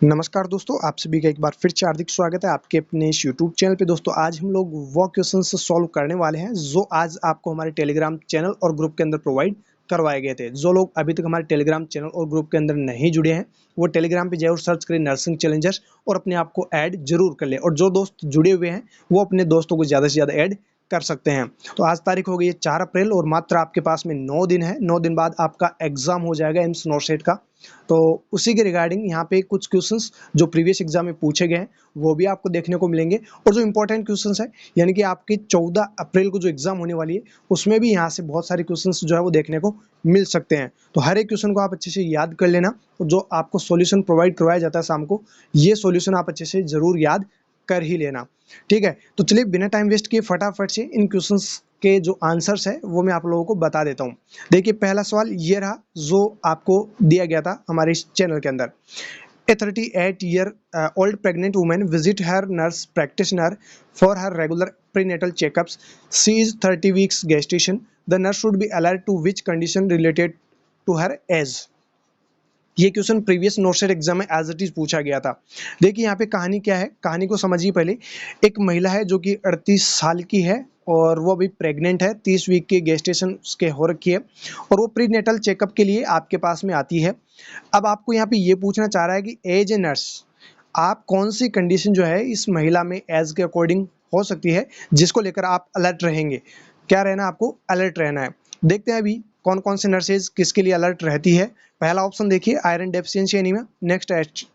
नमस्कार दोस्तों, आप सभी का एक बार फिर से हार्दिक स्वागत है आपके अपने इस यूट्यूब चैनल पे। दोस्तों आज हम लोग वो क्वेश्चंस सॉल्व करने वाले हैं जो आज आपको हमारे टेलीग्राम चैनल और ग्रुप के अंदर प्रोवाइड करवाए गए थे। जो लोग अभी तक हमारे टेलीग्राम चैनल और ग्रुप के अंदर नहीं जुड़े हैं वो टेलीग्राम पे जरूर सर्च करें नर्सिंग चैलेंजर्स और अपने आप को ऐड जरूर कर लें, और जो दोस्त जुड़े हुए हैं वो अपने दोस्तों को ज़्यादा से ज़्यादा ऐड कर सकते हैं। तो आज तारीख हो गई है 4 अप्रैल और मात्र आपके पास में 9 दिन है। 9 दिन बाद आपका एग्जाम हो जाएगा एम्स नॉर्सेट का। तो उसी के रिगार्डिंग यहाँ पे कुछ क्वेश्चंस जो प्रीवियस एग्जाम में पूछे गए हैं वो भी आपको देखने को मिलेंगे, और जो इंपॉर्टेंट क्वेश्चंस है यानी कि आपकी 14 अप्रैल को जो एग्जाम होने वाली है उसमें भी यहाँ से बहुत सारे क्वेश्चंस जो है वो देखने को मिल सकते हैं। तो हर एक क्वेश्चन को आप अच्छे से याद कर लेना, और जो आपको सॉल्यूशन प्रोवाइड करवाया जाता है शाम को, ये सॉल्यूशन आप अच्छे से जरूर याद कर ही लेना। ठीक है, तो चलिए बिना टाइम वेस्ट किए फटाफट से इन क्वेश्चंस के जो आंसर्स है वो मैं आप लोगों को बता देता हूँ। देखिए पहला सवाल ये रहा जो आपको दिया गया था हमारे इस चैनल के अंदर। A 38-year old pregnant woman visit her nurse practitioner for her regular prenatal checkups. She is 30 weeks gestation. The nurse should be alert to which condition related to her age. ये question previous नोटसेट exam में as it is पूछा गया था। देखिए यहाँ पे कहानी क्या है, कहानी को समझिए पहले। एक महिला है जो कि 38 साल की है और वो अभी प्रेग्नेंट है, 30 वीक की गेस्टेशन उसके हो रखी है, और वो प्रीनेटल चेकअप के लिए आपके पास में आती है। अब आपको यहाँ पे ये पूछना चाह रहा है कि एज ए नर्स आप कौन सी कंडीशन जो है इस महिला में एज के अकॉर्डिंग हो सकती है जिसको लेकर आप अलर्ट रहेंगे। क्या रहना, आपको अलर्ट रहना है। देखते हैं अभी कौन कौन से नर्सेज किसके लिए अलर्ट रहती है। पहला ऑप्शन देखिए iron deficiency anaemia, next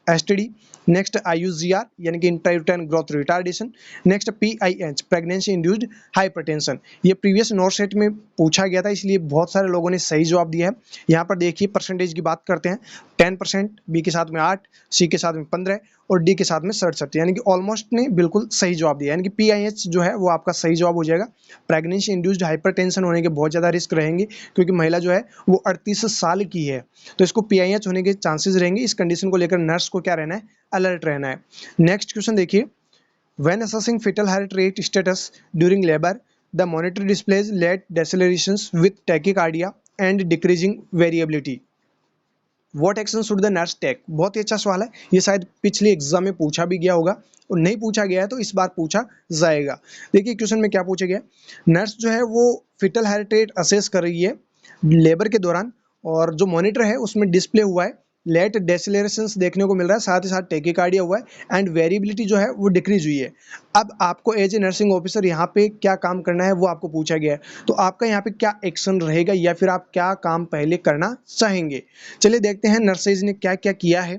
STD, next IUGR यानी कि intrauterine growth retardation, next PIH pregnancy induced hypertension. ये प्रीवियस नोट सेट में पूछा गया था इसलिए बहुत सारे लोगों ने सही जवाब दिया है। यहाँ पर देखिए परसेंटेज की बात करते हैं, 10%, बी के साथ में 8, सी के साथ में 15 और डी के साथ में 67, यानी कि ऑलमोस्ट ने बिल्कुल सही जवाब दिया, यानी कि पीआईएच जो है वो आपका सही जवाब हो जाएगा। प्रेगनेंसी इंड्यूस्ड हाइपरटेंशन होने के बहुत ज़्यादा रिस्क रहेंगे क्योंकि महिला जो है वो 38 साल की है, तो इसको पीआईएच होने के चांसेस रहेंगे। इस कंडीशन को लेकर नर्स को क्या रहना है, अलर्ट रहना है। नेक्स्ट क्वेश्चन देखिए, when assessing fetal heart rate status during labor, the monitor displays late decelerations with tachycardia and decreasing variability. What action should the nurse take? बहुत ही अच्छा सवाल है, ये शायद पिछले एग्जाम में पूछा भी गया होगा और नहीं पूछा गया है तो इस बार पूछा जाएगा। देखिए क्वेश्चन में क्या पूछा गया, नर्स जो है वो फिटल हार्ट रेट असेस कर रही है लेबर के दौरान, और जो मॉनिटर है उसमें डिस्प्ले हुआ है लेट डेसिलरेशंस देखने को मिल रहा है, साथ ही साथ टेकिकार्डिया हुआ है एंड वेरिएबिलिटी जो है वो डिक्रीज हुई है। अब आपको एज ए नर्सिंग ऑफिसर यहाँ पे क्या काम करना है वो आपको पूछा गया है, तो आपका यहाँ पे क्या एक्शन रहेगा या फिर आप क्या काम पहले करना चाहेंगे। चलिए देखते हैं नर्सेज ने क्या क्या किया है।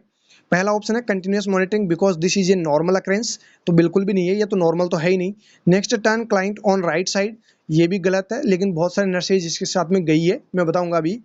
पहला ऑप्शन है continuous monitoring because this is a normal occurrence, तो बिल्कुल भी नहीं है, ये तो नॉर्मल तो है ही नहीं। Next turn client on right side, ये भी गलत है लेकिन बहुत सारे नर्सेज इसके साथ में गई है, मैं बताऊंगा अभी।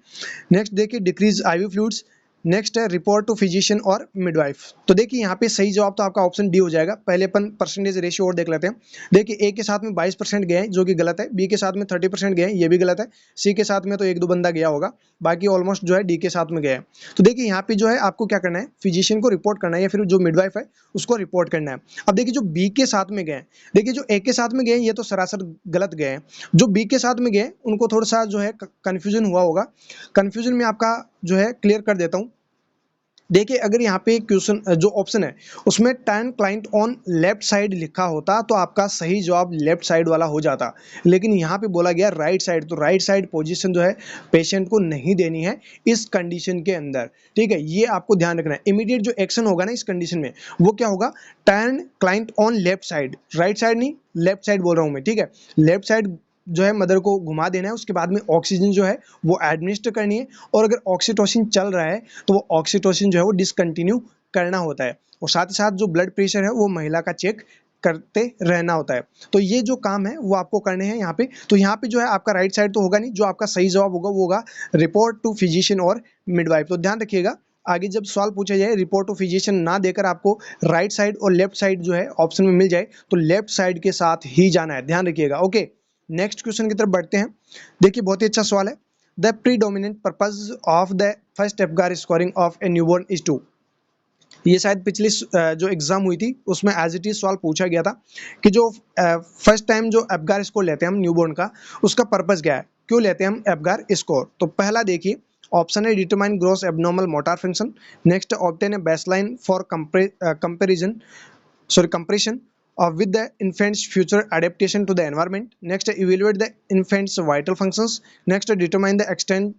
नेक्स्ट देखिए डिक्रीज आईवी फ्लूइड्स। नेक्स्ट है रिपोर्ट टू फिजिशियन और मिडवाइफ। तो देखिए यहाँ पे सही जवाब तो आपका ऑप्शन डी हो जाएगा। पहले अपन परसेंटेज रेशियो और देख लेते हैं। देखिए ए के साथ में 22% गए हैं जो कि गलत है, बी के साथ में 30% गए हैं ये भी गलत है, सी के साथ में तो एक दो बंदा गया होगा, बाकी ऑलमोस्ट जो है डी के साथ में गए हैं। तो देखिए यहाँ पे जो है आपको क्या करना है, फिजिशियन को रिपोर्ट करना है या फिर जो मिडवाइफ है उसको रिपोर्ट करना है। अब देखिए जो बी के साथ में गए, देखिए जो ए के साथ में गए ये तो सरासर गलत गए हैं, जो बी के साथ में गए उनको थोड़ा सा जो है कन्फ्यूजन हुआ होगा। कन्फ्यूजन में आपका जो है क्लियर कर देता हूँ। देखिए अगर यहाँ पे क्वेश्चन जो ऑप्शन है उसमें turn client on left side लिखा होता तो आपका सही जवाब लेफ्ट साइड वाला हो जाता, लेकिन यहाँ पे बोला गया राइट साइड, तो राइट साइड पोजीशन जो है पेशेंट को नहीं देनी है इस कंडीशन के अंदर। ठीक है, ये आपको ध्यान रखना है। इमीडिएट जो एक्शन होगा ना इस कंडीशन में वो क्या होगा, turn client on left side, right side नहीं लेफ्ट साइड बोल रहा हूँ मैं। ठीक है, लेफ्ट साइड जो है मदर को घुमा देना है, उसके बाद में ऑक्सीजन जो है वो एडमिनिस्टर करनी है, और अगर ऑक्सीटोसिन चल रहा है तो वो ऑक्सीटोसिन जो है वो डिसकंटिन्यू करना होता है, और साथ ही साथ जो ब्लड प्रेशर है वो महिला का चेक करते रहना होता है। तो ये जो काम है वो आपको करने हैं यहाँ पे। तो यहाँ पे जो है आपका राइट साइड तो होगा नहीं, जो आपका सही जवाब होगा वो होगा रिपोर्ट टू फिजिशियन और मिडवाइफ। तो ध्यान रखिएगा आगे जब सवाल पूछा जाए रिपोर्ट टू फिजिशियन ना देकर आपको राइट साइड और लेफ्ट साइड जो है ऑप्शन में मिल जाए तो लेफ्ट साइड के साथ ही जाना है, ध्यान रखिएगा। ओके, नेक्स्ट क्वेश्चन की तरफ बढ़ते हैं। देखिए बहुत ही अच्छा सवाल है, the predominant purpose of the first Apgar scoring of a newborn is to. ये शायद पिछली जो एग्जाम हुई थी उसमें एज इट इज सवाल पूछा गया था कि जो फर्स्ट टाइम जो एफगार स्कोर लेते हैं हम न्यूबॉर्न का, उसका पर्पज क्या है, क्यों लेते हैं हम एफगार स्कोर। तो पहला देखिए ऑप्शन है determine gross abnormal motor function, next obtain a baseline for comparison compression with the infant's future adaptation to the environment, next evaluate the infant's vital functions, next determine the extent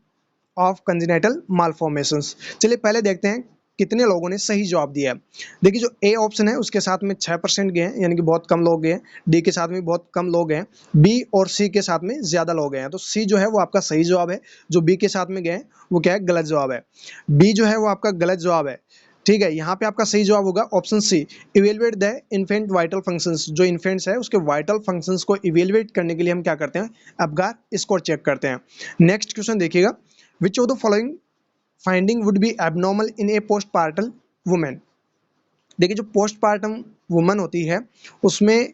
of congenital malformations। चलिए पहले देखते हैं कितने लोगों ने सही जवाब दिया है। देखिए जो ए ऑप्शन है उसके साथ में 6% गए हैं, यानी कि बहुत कम लोग गए हैं। डी के साथ में बहुत कम लोग हैं। बी और सी के साथ में ज्यादा लोग हैं, तो सी जो है वो आपका सही जवाब है। जो बी के साथ में गए हैं वो क्या है, गलत जवाब है। बी जो है वो आपका गलत जवाब है। ठीक है, यहाँ पे आपका सही जवाब होगा option C, evaluate the infant vital functions. जो इन्फेंट्स है उसके वाइटल फंक्शंस को इवेलुएट करने के लिए हम क्या करते हैं, अबगार स्कोर चेक करते हैं। नेक्स्ट क्वेश्चन देखिएगा, विच of the following finding would be abnormal in A postpartum women. देखिए जो पोस्टपार्टम वुमन होती है उसमें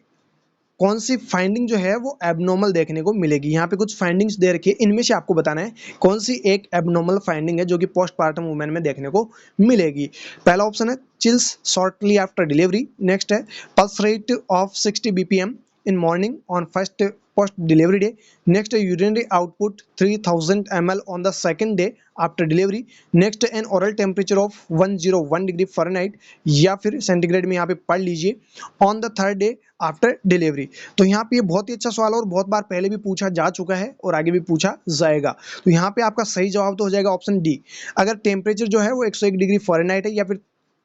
कौन सी फाइंडिंग जो है वो एबनॉर्मल देखने को मिलेगी। यहाँ पे कुछ फाइंडिंग्स दे रखी है, इनमें से आपको बताना है कौन सी एक एबनॉर्मल फाइंडिंग है जो कि पोस्टपार्टम वुमेन में देखने को मिलेगी। पहला ऑप्शन है chills shortly after delivery, next है pulse rate of 60 BPM in morning on first post delivery day, next urinary output 3000 ml on the second day after delivery, next an oral temperature of 101 degree Fahrenheit या फिर centigrade में यहाँ पे पढ़ लीजिए on the third day after delivery. तो यहाँ पे ये बहुत ही अच्छा सवाल है और बहुत बार पहले भी पूछा जा चुका है और आगे भी पूछा जाएगा। तो यहाँ पे आपका सही जवाब तो हो जाएगा ऑप्शन डी। अगर टेम्परेचर जो है वो 101 डिग्री फ़ारेनहाइट है या फिर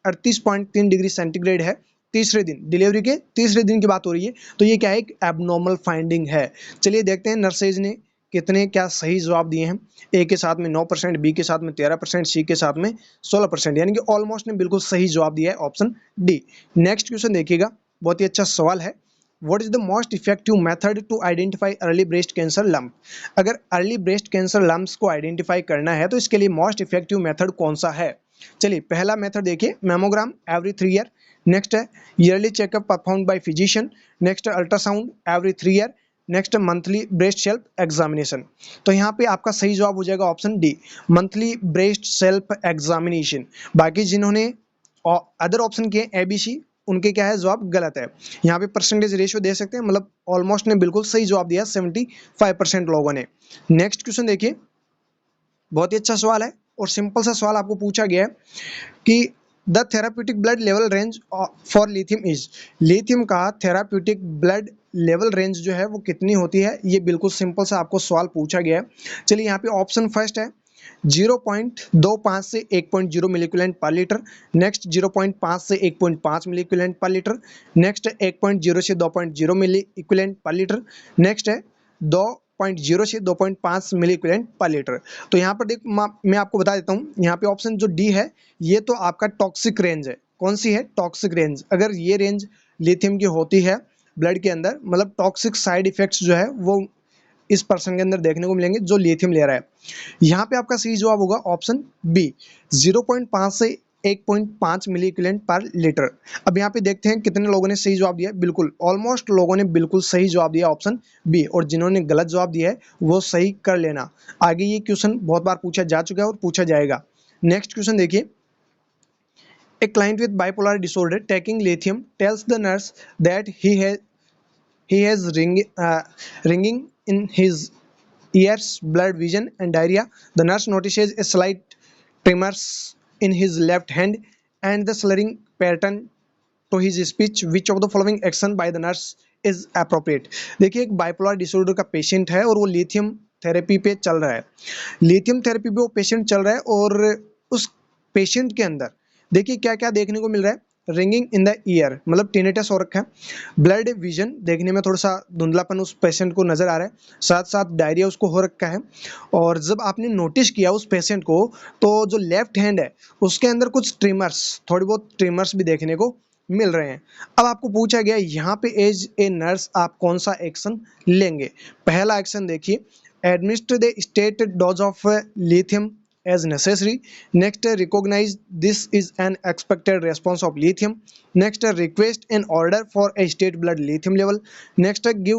38.3 डिग्री सेंटीग्रेड है, तीसरे दिन डिलीवरी के तीसरे दिन की बात हो रही है, तो ये क्या है, एक एबनॉर्मल फाइंडिंग है। चलिए देखते हैं नर्सेज ने कितने क्या सही जवाब दिए हैं। ए के साथ में 9%, बी के साथ में 13%, सी के साथ में 16%, यानी कि ऑलमोस्ट ने बिल्कुल सही जवाब दिया है ऑप्शन डी। नेक्स्ट क्वेश्चन देखिएगा, बहुत ही अच्छा सवाल है। What is the most effective method to identify early breast cancer lump? अगर अर्ली ब्रेस्ट कैंसर लम्प्स को आइडेंटिफाई करना है तो इसके लिए मोस्ट इफेक्टिव मेथड कौन सा है। चलिए पहला मेथड देखिए, मेमोग्राम एवरी 3 ईयर, नेक्स्ट है yearly checkup perform by physician, next ultrasound every 3 year, next monthly breast self examination. तो यहाँ पे आपका सही जवाब हो जाएगा option D, monthly breast self examination. बाकी जिन्होंने अदर ऑप्शन किए एबीसी उनके क्या है, जवाब गलत है। यहाँ पे परसेंटेज रेशियो दे सकते हैं, मतलब ऑलमोस्ट ने बिल्कुल सही जवाब दिया 75% लोगों ने। नेक्स्ट क्वेश्चन देखिए, बहुत ही अच्छा सवाल है और सिंपल सा सवाल आपको पूछा गया है कि the therapeutic blood level range for lithium is. Lithium का थेराप्यूटिक ब्लड लेवल रेंज जो है वो कितनी होती है, ये बिल्कुल सिंपल सा आपको सवाल पूछा गया है। चलिए यहाँ पे ऑप्शन फर्स्ट है 0.25 से 1.0 मिलीक्यूलेंट पर लीटर, नेक्स्ट 0.5 से 1.5 मिलीक्यूलेंट पर लीटर, नेक्स्ट 1.0 से 2.0 मिलीक्यूलेंट पर लीटर, नेक्स्ट है 2.0 से 2.5 मिलीक्यूलेंट पर लीटर। तो यहाँ पर देख मैं आपको बता देता हूँ, यहाँ पे ऑप्शन जो डी है ये तो आपका टॉक्सिक रेंज है। कौन सी है, टॉक्सिक रेंज। अगर ये रेंज लिथियम की होती है ब्लड के अंदर, मतलब टॉक्सिक साइड इफेक्ट्स जो है वो इस पर्सन के अंदर देखने को मिलेंगे जो लिथियम ले रहा है। यहाँ पे आपका सही जवाब होगा ऑप्शन बी, 0.5 से 1.5 मिलीक्यूलेंट पर लीटर। अब यहाँ पे देखते हैं कितने लोगों ने सही जवाब दिया। बिल्कुल ऑलमोस्ट लोगों ने बिल्कुल सही जवाब दिया ऑप्शन बी, और जिन्होंने गलत जवाब दिया है वो सही कर लेना। आगे ये क्वेश्चन बहुत बार पूछा जा चुका है और पूछा जाएगा। नेक्स्ट क्वेश्चन देखिए, A client with bipolar disorder taking lithium tells the nurse that he has ringing in his ears, blood vision and diarrhea. The nurse notices a slight tremors in his left hand and the slurring pattern to his speech. Which of the following action by the nurse is appropriate? देखिए एक bipolar disorder का patient है और वो lithium therapy पे चल रहा है। लिथियम थेरेपी पे वो पेशेंट चल रहा है और उस पेशेंट के अंदर देखिए क्या क्या देखने को मिल रहा है, रिंगिंग इन द ईयर मतलब टिनेटस हो रखा है, ब्लड विजन देखने में थोड़ा सा धुंधलापन उस पेशेंट को नजर आ रहा है, साथ साथ डायरिया उसको हो रखा है। और जब आपने नोटिस किया उस पेशेंट को तो जो लेफ्ट हैंड है उसके अंदर कुछ ट्रिमर्स, थोड़ी बहुत ट्रिमर्स भी देखने को मिल रहे हैं। अब आपको पूछा गया यहाँ पे एज ए नर्स आप कौन सा एक्शन लेंगे। पहला एक्शन देखिए, administer the state dose of lithium as necessary, next recognize this is an expected response of lithium, next request an order for a state blood lithium level, next give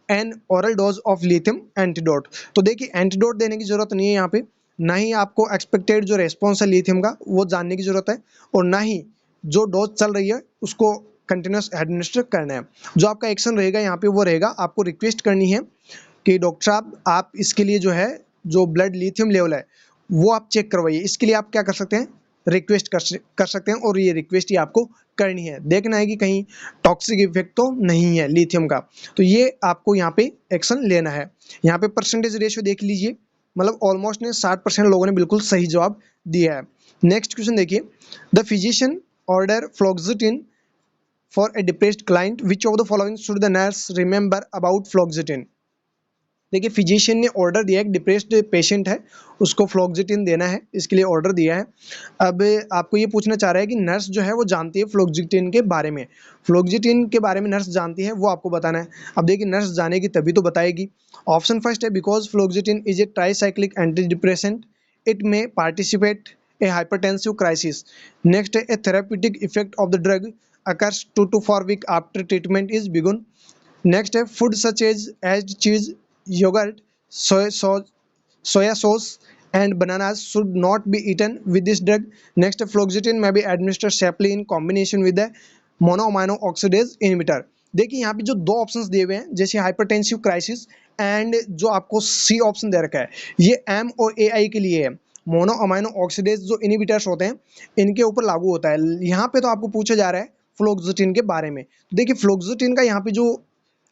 an oral dose of lithium antidote। तो देखिए antidote देने की जरूरत नहीं है यहाँ पे, ना ही आपको एक्सपेक्टेड जो रेस्पॉन्स है लिथियम का वो जानने की जरूरत है, और ना ही जो डोज चल रही है उसको कंटिन्यूस एडमिनिस्टर करना है। जो आपका एक्शन रहेगा यहाँ पे वो रहेगा, आपको रिक्वेस्ट करनी है कि डॉक्टर साहब आप इसके लिए जो है जो ब्लड लिथियम लेवल है वो आप चेक करवाइए। इसके लिए आप क्या कर सकते हैं, रिक्वेस्ट कर सकते हैं, और ये रिक्वेस्ट ही आपको करनी है। देखना है कि कहीं टॉक्सिक इफेक्ट तो नहीं है लिथियम का, तो ये आपको यहाँ पे एक्शन लेना है। यहाँ पे परसेंटेज रेशियो देख लीजिए, मतलब ऑलमोस्ट ने 60% लोगों ने बिल्कुल सही जवाब दिया है। नेक्स्ट क्वेश्चन देखिए, the physician order fluoxetine for a depressed client, which of the following should the nurse remember about fluoxetine. देखिए फिजिशियन ने ऑर्डर दिया है, एक डिप्रेस्ड पेशेंट है, उसको फ्लोक्सिटिन देना है, इसके लिए ऑर्डर दिया है। अब आपको ये पूछना चाह रहा है कि नर्स जो है वो जानती है फ्लोक्सिटिन के बारे में, फ्लोक्सिटिन के बारे में नर्स जानती है, वो आपको बताना है। अब देखिए नर्स जानेगी तभी तो बताएगी। ऑप्शन फर्स्ट है, because fluoxetine is a tricyclic anti depressant, it may participate a hypertensive crisis. Next है, a therapeutic effect of the drug occurs 2 to 4 weeks after treatment is begun. Next है, food such as cheese, yogurt, soya sauce and bananas should not be eaten with this drug. Next, fluoxetine may be administered safely in combination with the monoamino oxidase inhibitor. देखिए यहाँ पे जो दो options दिए हुए हैं, जैसे हाइपरटेंसिव क्राइसिस एंड जो आपको सी ऑप्शन दे रखा है, ये एम और ए आई के लिए है। मोनो अमाइनो ऑक्सीडेज जो इनिबिटर्स होते हैं इनके ऊपर लागू होता है। यहाँ पे तो आपको पूछा जा रहा है फ्लोक्सिटिन के बारे में। देखिए फ्लोक्सिटिन का यहाँ पे जो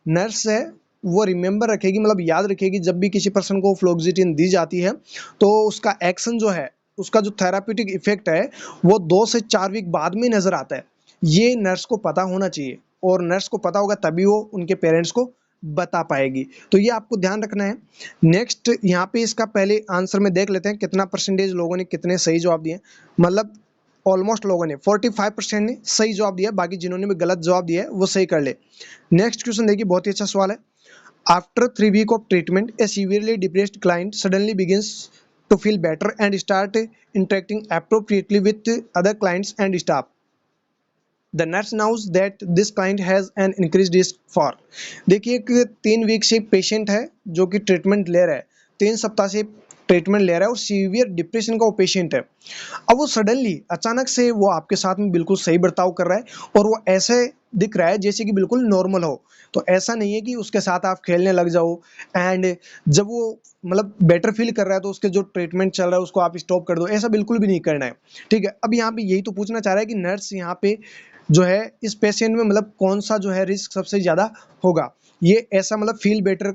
नर्स है वो रिमेंबर रखेगी, मतलब याद रखेगी, जब भी किसी पर्सन को फ्लोक्सिटिन दी जाती है तो उसका एक्शन जो है, उसका जो थेराप्यूटिक इफेक्ट है वो 2 से 4 वीक बाद में नजर आता है। ये नर्स को पता होना चाहिए, और नर्स को पता होगा तभी वो उनके पेरेंट्स को बता पाएगी, तो ये आपको ध्यान रखना है। नेक्स्ट यहाँ पे इसका पहले आंसर में देख लेते हैं कितना परसेंटेज लोगों ने कितने सही जवाब दिए। मतलब ऑलमोस्ट लोगों ने 45% ने सही जवाब दिया, बाकी जिन्होंने भी गलत जवाब दिया है वो सही कर ले। नेक्स्ट क्वेश्चन देखिए, बहुत ही अच्छा सवाल है। After 3 week of treatment, a severely depressed client suddenly begins to feel better and start interacting appropriately with other clients and staff. The nurse knows that this client has an increased risk for. देखिए एक 3 week से patient है जो कि treatment ले रहा है, 3 सप्ताह से ट्रीटमेंट ले रहा है और सीवियर डिप्रेशन का वो पेशेंट है। अब वो सडनली अचानक से वो आपके साथ में बिल्कुल सही बर्ताव कर रहा है, और वो ऐसे दिख रहा है जैसे कि बिल्कुल नॉर्मल हो। तो ऐसा नहीं है कि उसके साथ आप खेलने लग जाओ, एंड जब वो मतलब बेटर फील कर रहा है तो उसके जो ट्रीटमेंट चल रहा है उसको आप स्टॉप कर दो, ऐसा बिल्कुल भी नहीं करना है। ठीक है, अब यहाँ पे यही तो पूछना चाह रहा है कि नर्स यहाँ पे जो है इस पेशेंट में मतलब कौन सा जो है रिस्क सबसे ज़्यादा होगा। ये ऐसा मतलब फील बेटर,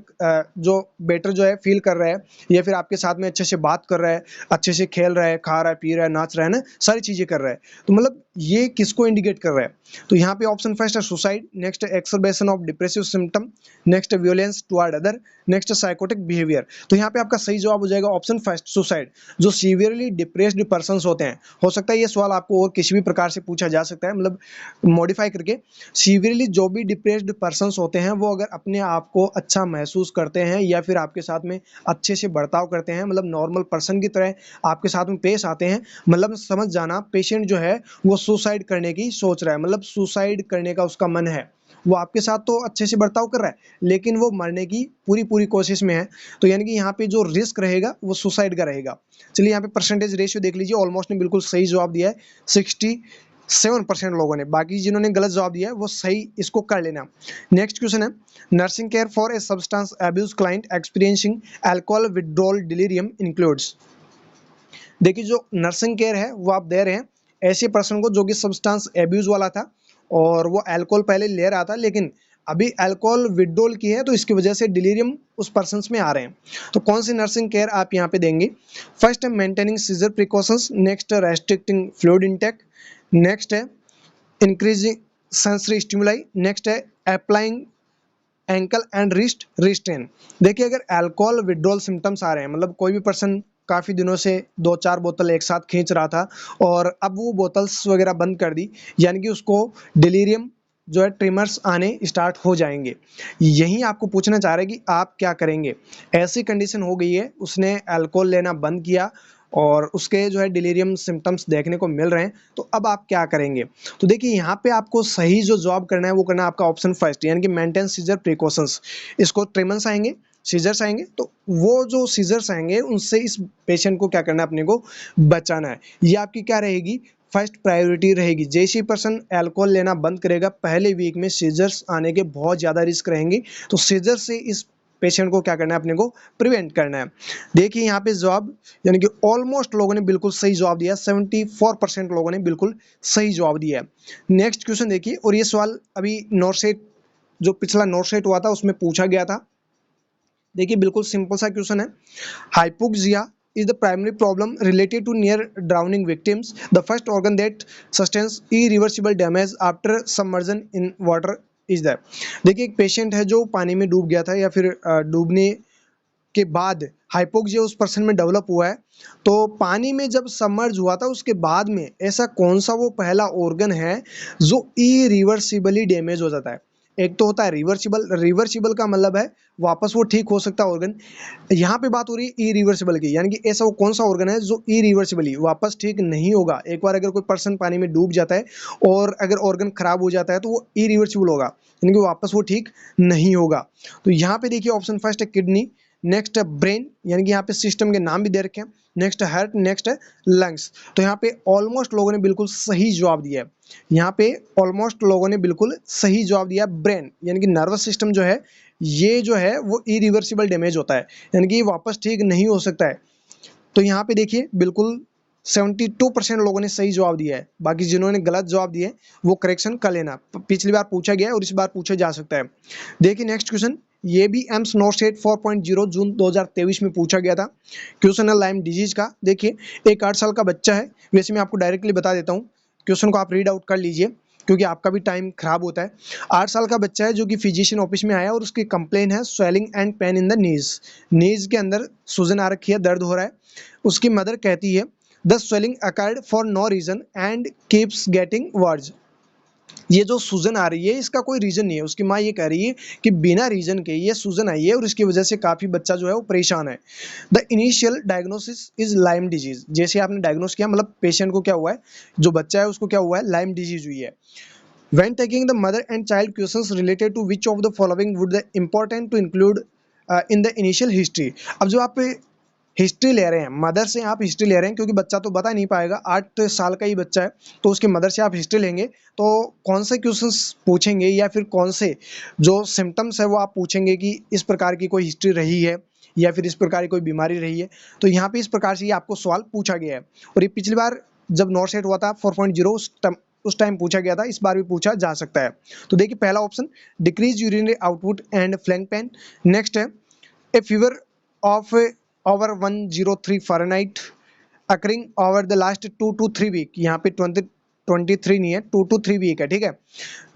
जो बेटर जो है फील कर रहा है, या फिर आपके साथ में अच्छे से बात कर रहा है, अच्छे से खेल रहा है, खा रहा है, पी रहा है, नाच रहा है ना, सारी चीज़ें कर रहा है, तो मतलब ये किसको इंडिकेट कर रहा है। तो यहाँ पे ऑप्शन फर्स्ट है suicide, next exacerbation of depressive symptom, next violence toward other, next psychotic behaviour. तो यहाँ पे आपका सही जवाब हो जाएगा ऑप्शन फर्स्ट, सुसाइड। जो सीवियरली डिप्रेस्ड पर्सन होते हैं, हो सकता है ये सवाल आपको और किसी भी प्रकार से पूछा जा सकता है, मतलब मॉडिफाई करके। सीवियरली जो भी डिप्रेस्ड पर्सन होते हैं वो अगर अपने आप को अच्छा महसूस करते हैं या फिर आपके साथ में अच्छे से बर्ताव करते हैं, मतलब नॉर्मल पर्सन की तरह आपके साथ में पेश आते हैं, मतलब समझ जाना पेशेंट जो है वो सुसाइड करने की सोच रहा है, मतलब सुसाइड करने का उसका मन है। वो आपके साथ तो अच्छे से बर्ताव कर रहा है लेकिन वो मरने की पूरी कोशिश में है, तो यानी कि यहाँ पे जो रिस्क रहेगा वो सुसाइड का रहेगा। चलिए यहाँ पे परसेंटेज रेशियो देख लीजिए, ऑलमोस्ट ने बिल्कुल सही जवाब दिया है 67% लोगों ने, बाकी जिन्होंने गलत जवाब दिया है वो सही इसको कर लेना। नेक्स्ट क्वेश्चन है, nursing care for a substance abuse client experiencing alcohol withdrawal delirium includes. देखिए जो नर्सिंग केयर है वो आप दे रहे हैं ऐसे पर्सन को जो कि सब्सटेंस एब्यूज वाला था और वो अल्कोहल पहले ले रहा था, लेकिन अभी अल्कोहल विड्रॉल की है तो इसकी वजह से डिलीरियम उस पर्सन में आ रहे हैं। तो कौन सी नर्सिंग केयर आप यहाँ पे देंगे। फर्स्ट है मेंटेनिंग सीजर प्रिकॉशंस, नेक्स्ट है रेस्ट्रिक्टिंग फ्लूइड इंटेक, नेक्स्ट है इंक्रीजिंग सेंसरी स्टिमुलाई, नेक्स्ट है applying ankle and wrist restrain. देखिए अगर अल्कोहल विड्रॉल सिम्टम्स आ रहे हैं, मतलब कोई भी पर्सन काफ़ी दिनों से 2-4 बोतल एक साथ खींच रहा था और अब वो बोतल्स वगैरह बंद कर दी, यानी कि उसको डिलीरियम जो है ट्रिमर्स आने स्टार्ट हो जाएंगे। यही आपको पूछना चाह रहे हैं कि आप क्या करेंगे। ऐसी कंडीशन हो गई है, उसने अल्कोहल लेना बंद किया और उसके जो है डिलीरियम सिम्टम्स देखने को मिल रहे हैं, तो अब आप क्या करेंगे। तो देखिए यहाँ पे आपको सही जो जवाब करना है वो करना है आपका ऑप्शन फर्स्ट, यानी कि मेंटेन सीजर प्रिकॉशंस। इसको ट्रिमर्स आएंगे, सीजर्स आएंगे, तो वो जो सीजर्स आएंगे उनसे इस पेशेंट को क्या करना है, अपने को बचाना है। ये आपकी क्या रहेगी, फर्स्ट प्रायोरिटी रहेगी। जैसे ही पर्सन अल्कोहल लेना बंद करेगा पहले वीक में सीजर्स आने के बहुत ज़्यादा रिस्क रहेंगे, तो सीजर से इस पेशेंट को क्या करना है, अपने को प्रिवेंट करना है। देखिए यहाँ पे जवाब यानी कि ऑलमोस्ट लोगों ने बिल्कुल सही जवाब दिया, 74% लोगों ने बिल्कुल सही जवाब दिया है। नेक्स्ट क्वेश्चन देखिए, और ये सवाल अभी नॉर्सेट जो पिछला नॉर्सेट हुआ था उसमें पूछा गया था। देखिए बिल्कुल सिंपल सा क्वेश्चन है। Hypoxia is the primary problem related to near drowning victims. The first organ that sustains irreversible damage after submersion in water is the। देखिए एक पेशेंट है जो पानी में डूब गया था या फिर डूबने के बाद हाइपोक्सिया उस पर्सन में डेवलप हुआ है। तो पानी में जब सबमर्ज हुआ था उसके बाद में ऐसा कौन सा वो पहला ऑर्गन है जो इरिवर्सिबली डैमेज हो जाता है। एक तो होता है रिवर्सिबल, रिवर्सिबल का मतलब है वापस वो ठीक हो सकता है ऑर्गन। यहाँ पे बात हो रही है इरिवर्सिबल की, यानी कि ऐसा वो कौन सा ऑर्गन है जो इरिवर्सिबली वापस ठीक नहीं होगा। एक बार अगर कोई पर्सन पानी में डूब जाता है और अगर ऑर्गन खराब हो जाता है तो वो इरिवर्सिबल होगा, यानी कि वापस वो ठीक नहीं होगा। तो यहाँ पे देखिए ऑप्शन फर्स्ट है किडनी, नेक्स्ट है ब्रेन, यानी कि यहाँ पे सिस्टम के नाम भी दे रखे हैं, नेक्स्ट है हार्ट, नेक्स्ट है लंग्स। तो यहाँ पे ऑलमोस्ट लोगों ने बिल्कुल सही जवाब दिया है। यहाँ पे ऑलमोस्ट लोगों ने बिल्कुल सही जवाब दिया ब्रेन, यानी कि नर्वस सिस्टम जो है ये जो है वो इरिवर्सिबल डैमेज होता है, यानी कि वापस ठीक नहीं हो सकता है। तो यहाँ पे देखिए बिल्कुल 72% लोगों ने सही जवाब दिया है। बाकी जिन्होंने गलत जवाब दिए वो करेक्शन कर लेना, पिछली बार पूछा गया है और इस बार पूछा जा सकता है। देखिए नेक्स्ट क्वेश्चन, ये भी एम्स नॉर्सेट 4.0 जून 2023 में पूछा गया था। क्वेश्चन है लाइम डिजीज का। देखिए एक 8 साल का बच्चा है, वैसे मैं आपको डायरेक्टली बता देता हूँ, क्वेश्चन को आप रीड आउट कर लीजिए क्योंकि आपका भी टाइम खराब होता है। 8 साल का बच्चा है जो कि फिजिशियन ऑफिस में आया और उसकी कंप्लेन है swelling and pain in the knees, knees के अंदर सूजन आ रखी है, दर्द हो रहा है। उसकी मदर कहती है the swelling occurred for no reason and keeps getting worse. ये जो सूजन आ रही है इसका कोई रीजन नहीं है। उसकी माँ ये कह रही है कि बिना रीजन के ये सूजन आई है और इसकी वजह से काफी बच्चा जो है वो परेशान है। The initial diagnosis is Lyme disease, जैसे आपने डायग्नोस किया मतलब पेशेंट को क्या हुआ है, जो बच्चा है उसको क्या हुआ है, लाइम डिजीज हुई है। When taking the mother and child questions related to which of the following would the important to include in the initial history। अब जो आप हिस्ट्री ले रहे हैं, मदर से आप हिस्ट्री ले रहे हैं क्योंकि बच्चा तो बता नहीं पाएगा, 8 साल का ही बच्चा है, तो उसके मदर से आप हिस्ट्री लेंगे तो कौन से क्वेश्चंस पूछेंगे या फिर कौन से जो सिम्टम्स है वो आप पूछेंगे कि इस प्रकार की कोई हिस्ट्री रही है या फिर इस प्रकार की कोई बीमारी रही है। तो यहाँ पे इस प्रकार से ये आपको सवाल पूछा गया है और ये पिछली बार जब नॉर्सेट हुआ था 4.0 उस टाइम पूछा गया था, इस बार भी पूछा जा सकता है। तो देखिए पहला option decrease urinary output and flank pain, next है a fever of over 103 Fahrenheit occurring over the last 2 to 3 week, यहाँ पे 23 नहीं है, 2 to 3 वीक है, ठीक है।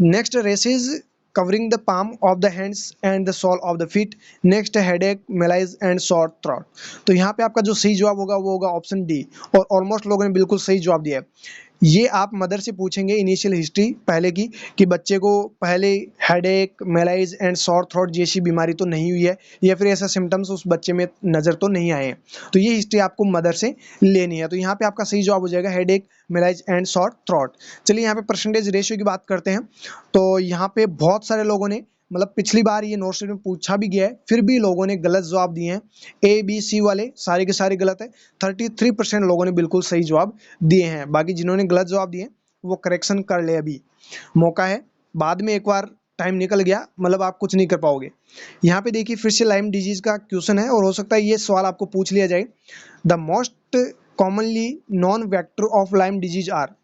Next rashes covering the palm of the hands and the sole of the feet, next headache, malaise and short throat. तो यहाँ पे आपका जो सही जवाब होगा वो होगा ऑप्शन डी, और ऑलमोस्ट लोगों ने बिल्कुल सही जवाब दिया है। ये आप मदर से पूछेंगे इनिशियल हिस्ट्री पहले की कि बच्चे को पहले headache, malaise and sour throat जैसी बीमारी तो नहीं हुई है या फिर ऐसा सिम्टम्स उस बच्चे में नज़र तो नहीं आए हैं। तो ये हिस्ट्री आपको मदर से लेनी है। तो यहाँ पे आपका सही जवाब हो जाएगा headache, malaise and sour throat. चलिए यहाँ पे परसेंटेज रेशियो की बात करते हैं। तो यहाँ पे बहुत सारे लोगों ने मतलब पिछली बार ये नोट्स में पूछा भी गया है फिर भी लोगों ने गलत जवाब दिए हैं। ए बी सी वाले सारे के सारे गलत है। 33% लोगों ने बिल्कुल सही जवाब दिए हैं। बाकी जिन्होंने गलत जवाब दिए वो करेक्शन कर ले, अभी मौका है, बाद में एक बार टाइम निकल गया मतलब आप कुछ नहीं कर पाओगे। यहाँ पे देखिए फिर से लाइम डिजीज का क्वेश्चन है और हो सकता है ये सवाल आपको पूछ लिया जाए। The most commonly known vector of Lyme disease are,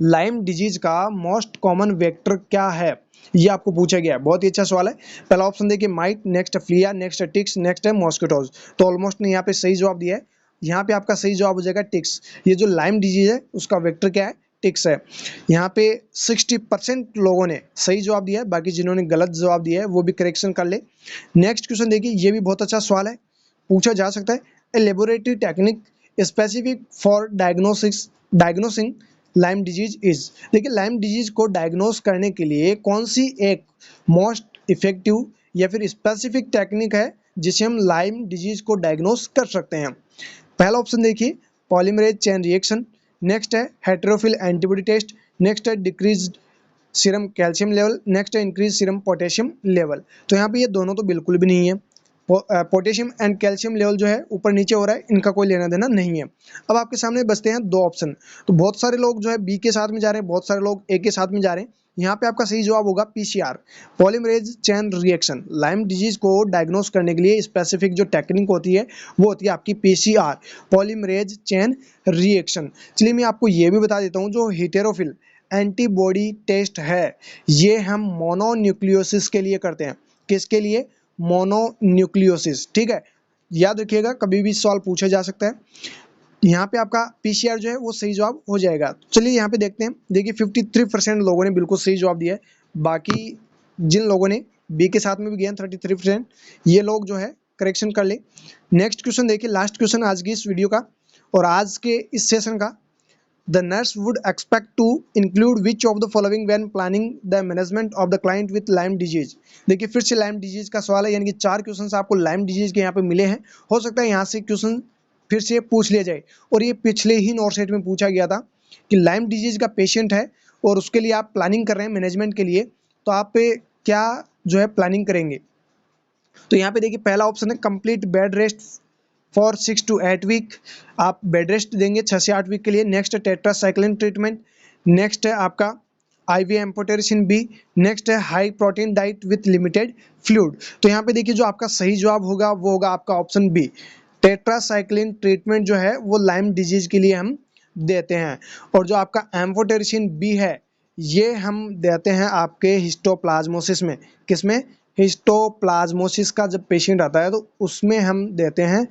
Lyme disease का मोस्ट कॉमन वेक्टर क्या है ये आपको पूछा गया है। बहुत ही अच्छा सवाल है। पहला ऑप्शन देखिए mite, next flea, next ticks, next है मॉस्किटोज। तो ऑलमोस्ट ने यहाँ पे सही जवाब दिया है। यहाँ पे आपका सही जवाब हो जाएगा टिक्स। ये जो लाइम डिजीज है उसका वेक्टर क्या है, टिक्स है। यहाँ पे 60% लोगों ने सही जवाब दिया है। बाकी जिन्होंने गलत जवाब दिया है वो भी करेक्शन कर ले। नेक्स्ट क्वेश्चन देखिए, ये भी बहुत अच्छा सवाल है, पूछा जा सकता है। A laboratory technique specific for diagnosing Lyme disease is. देखिए लाइम डिजीज को डायग्नोस करने के लिए कौन सी एक मोस्ट इफेक्टिव या फिर स्पेसिफिक टेक्निक है जिसे हम लाइम डिजीज को डायग्नोस कर सकते हैं। पहला ऑप्शन देखिए पॉलीमरेज चेन रिएक्शन, नेक्स्ट है हेटेरोफिल एंटीबॉडी टेस्ट, नेक्स्ट है decrease serum calcium level, next है इंक्रीज सीरम पोटेशियम लेवल। तो यहाँ पे ये दोनों तो बिल्कुल भी नहीं है। पोटेशियम एंड कैल्शियम लेवल जो है ऊपर नीचे हो रहा है, इनका कोई लेना देना नहीं है। अब आपके सामने बचते हैं दो ऑप्शन। तो बहुत सारे लोग जो है बी के साथ में जा रहे हैं, बहुत सारे लोग ए के साथ में जा रहे हैं। यहाँ पे आपका सही जवाब होगा PCR, polymerase chain reaction. Lyme disease को डायग्नोस करने के लिए स्पेसिफिक जो टेक्निक होती है वो होती है आपकी पीसीआर, पॉलीमरेज चेन रिएक्शन। चलिए मैं आपको ये भी बता देता हूँ, जो हेटेरोफिल एंटीबॉडी टेस्ट है ये हम मोनोन्यूक्लियोसिस के लिए करते हैं। किसके लिए? मोनोन्यूक्लियोसिस। ठीक है, याद रखिएगा, कभी भी सवाल पूछा जा सकता है। यहाँ पे आपका पीसीआर जो है वो सही जवाब हो जाएगा। चलिए यहाँ पे देखते हैं, देखिए 53% लोगों ने बिल्कुल सही जवाब दिया है। बाकी जिन लोगों ने बी के साथ में भी गया 33%, ये लोग जो है करेक्शन कर ले। नेक्स्ट क्वेश्चन देखिए, लास्ट क्वेश्चन आज की इस वीडियो का और आज के इस सेशन का। The nurse would expect to include which of the following when planning the management of the client with Lyme disease। देखिए फिर से Lyme disease का सवाल है, यानी कि 4 क्वेश्चन आपको Lyme disease के यहाँ पे मिले हैं। हो सकता है यहाँ से क्वेश्चन फिर से पूछ लिया जाए, और ये पिछले ही नोट सेट में पूछा गया था कि Lyme disease का पेशेंट है और उसके लिए आप प्लानिंग कर रहे हैं मैनेजमेंट के लिए, तो आप क्या जो है प्लानिंग करेंगे। तो यहाँ पे देखिए पहला ऑप्शन है complete bed rest for 6 to 8 week, आप बेड रेस्ट देंगे 6 से 8 वीक के लिए। नेक्स्ट है टेट्रासाइक्लिन ट्रीटमेंट। नेक्स्ट है आपका IV एम्फोटेरिसिन बी। नेक्स्ट है high protein diet with limited fluid. तो यहाँ पे देखिए जो आपका सही जवाब होगा वो होगा आपका ऑप्शन बी, टेट्रासाइक्लिन ट्रीटमेंट जो है वो लाइम डिजीज के लिए हम देते हैं। और जो आपका एम्फोटेरिसिन बी है ये हम देते हैं आपके हिस्टोप्लाज्मोसिस में। किसमें? हिस्टोप्लाज्मोसिस का जब पेशेंट आता है तो उसमें हम देते हैं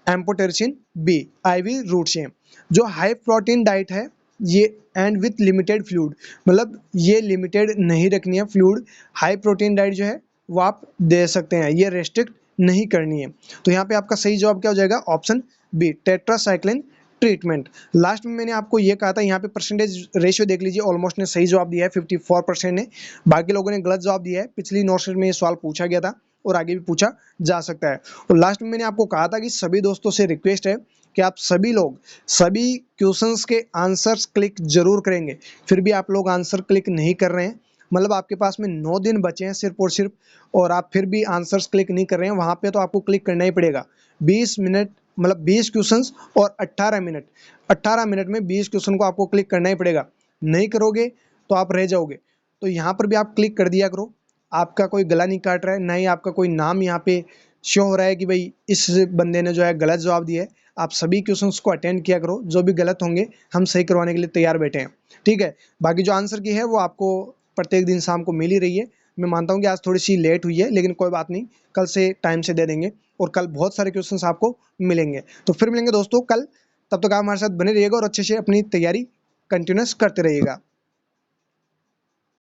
एम्फोटेरिसिन बी IV रूट से। जो हाई प्रोटीन डाइट है ये एंड विथ लिमिटेड फ्लूइड, मतलब ये लिमिटेड नहीं रखनी है फ्लूइड। हाई प्रोटीन डाइट जो है वो आप दे सकते हैं, ये रेस्ट्रिक्ट नहीं करनी है। तो यहाँ पे आपका सही जवाब क्या हो जाएगा? Option B, tetracycline treatment. Last में मैंने आपको ये कहा था, यहाँ पे परसेंटेज रेशियो देख लीजिए, ऑलमोस्ट ने सही जवाब दिया है 54% ने, बाकी लोगों ने गलत जवाब दिया है। पिछली नोट सेट में ये सवाल पूछा गया था और आगे भी पूछा जा सकता है। और लास्ट में मैंने आपको कहा था कि सभी दोस्तों से रिक्वेस्ट है कि आप सभी लोग सभी क्वेश्चंस के आंसर्स क्लिक जरूर करेंगे। फिर भी आप लोग आंसर क्लिक नहीं कर रहे हैं, मतलब आपके पास में 9 दिन बचे हैं सिर्फ और सिर्फ, और आप फिर भी आंसर्स क्लिक नहीं कर रहे हैं। वहाँ पे तो आपको क्लिक करना ही पड़ेगा। 20 मिनट मतलब 20 क्वेश्चंस और 18 मिनट, 18 मिनट में 20 क्वेश्चन को आपको क्लिक करना ही पड़ेगा। नहीं करोगे तो आप रह जाओगे। तो यहाँ पर भी आप क्लिक कर दिया करो। आपका कोई गला नहीं काट रहा है, ना ही आपका कोई नाम यहाँ पे शो हो रहा है कि भाई इस बंदे ने जो है गलत जवाब दिया है। आप सभी क्वेश्चंस को अटेंड किया करो, जो भी गलत होंगे हम सही करवाने के लिए तैयार बैठे हैं। ठीक है, बाकी जो आंसर की है वो आपको प्रत्येक दिन शाम को मिल ही रही है। मैं मानता हूँ कि आज थोड़ी सी लेट हुई है, लेकिन कोई बात नहीं, कल से टाइम से दे देंगे और कल बहुत सारे क्वेश्चंस आपको मिलेंगे। तो फिर मिलेंगे दोस्तों कल, तब तक आप हमारे साथ बने रहिएगा और अच्छे से अपनी तैयारी कंटिन्यूस करते रहिएगा।